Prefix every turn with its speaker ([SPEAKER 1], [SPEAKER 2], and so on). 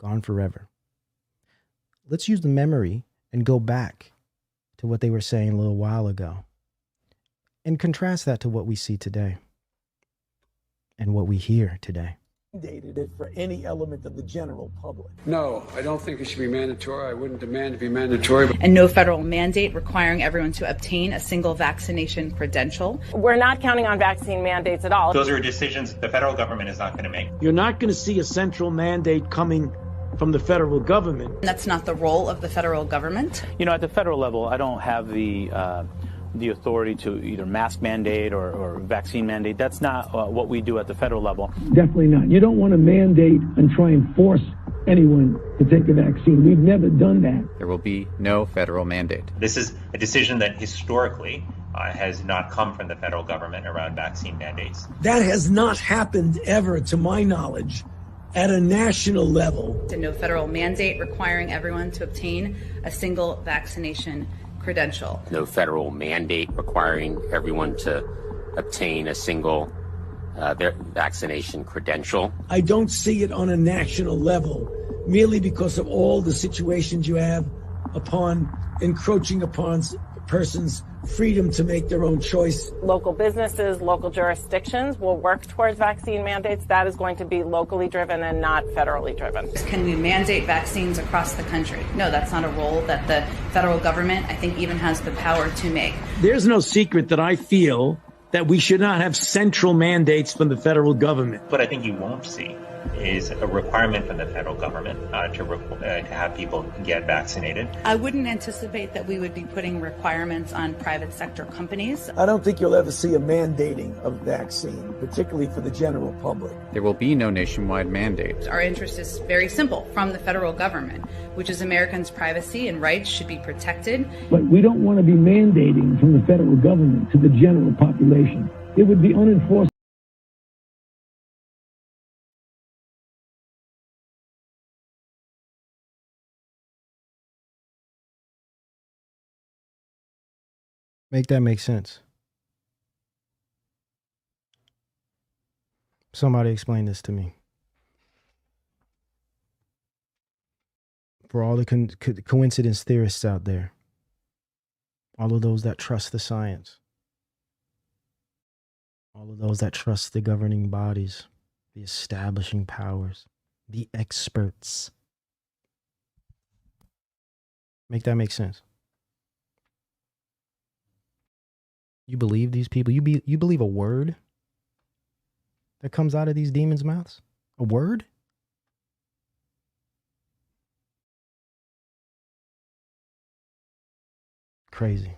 [SPEAKER 1] gone forever. Let's use the memory and go back to what they were saying a little while ago and contrast that to what we see today and what we hear today.
[SPEAKER 2] Mandated it for any element of the general public.
[SPEAKER 3] No, I don't think it should be mandatory. I wouldn't demand to be mandatory.
[SPEAKER 4] And no federal mandate requiring everyone to obtain a single vaccination credential.
[SPEAKER 5] We're not counting on vaccine mandates at all.
[SPEAKER 6] Those are decisions the federal government is not going to make.
[SPEAKER 7] You're not going to see a central mandate coming from the federal government.
[SPEAKER 4] That's not the role of the federal government.
[SPEAKER 8] You know, at the federal level, I don't have the authority to either mask mandate or vaccine mandate. That's not what we do at the federal level.
[SPEAKER 9] Definitely not. You don't want to mandate and try and force anyone to take a vaccine. We've never done that.
[SPEAKER 10] There will be no federal mandate.
[SPEAKER 6] This is a decision that historically has not come from the federal government around vaccine mandates.
[SPEAKER 2] That has not happened ever, to my knowledge, at a national level.
[SPEAKER 4] And no federal mandate requiring everyone to obtain a single vaccination credential.
[SPEAKER 11] No federal mandate requiring everyone to obtain a single vaccination credential.
[SPEAKER 2] I don't see it on a national level, merely because of all the situations you have upon encroaching upon persons' freedom to make their own choice.
[SPEAKER 5] Local businesses, local jurisdictions will work towards vaccine mandates. That is going to be locally driven and not federally driven.
[SPEAKER 4] Can we mandate vaccines across the country? No, that's not a role that the federal government, I think, even has the power to make.
[SPEAKER 7] There's no secret that I feel that we should not have central mandates from the federal government.
[SPEAKER 6] What I think you won't see is a requirement from the federal government to have people get vaccinated.
[SPEAKER 4] I wouldn't anticipate that we would be putting requirements on private sector companies.
[SPEAKER 2] I don't think you'll ever see a mandating of vaccine, particularly for the general public.
[SPEAKER 10] There will be no nationwide mandate.
[SPEAKER 4] Our interest is very simple from the federal government, which is Americans' privacy and rights should be protected.
[SPEAKER 9] But we don't want to be mandating from the federal government to the general population. It would be unenforceable.
[SPEAKER 1] Make that make sense. Somebody explain this to me. For all the coincidence theorists out there, all of those that trust the science, all of those that trust the governing bodies, the establishing powers, the experts. Make that make sense. You believe these people? You believe a word that comes out of these demons' mouths? A word? Crazy.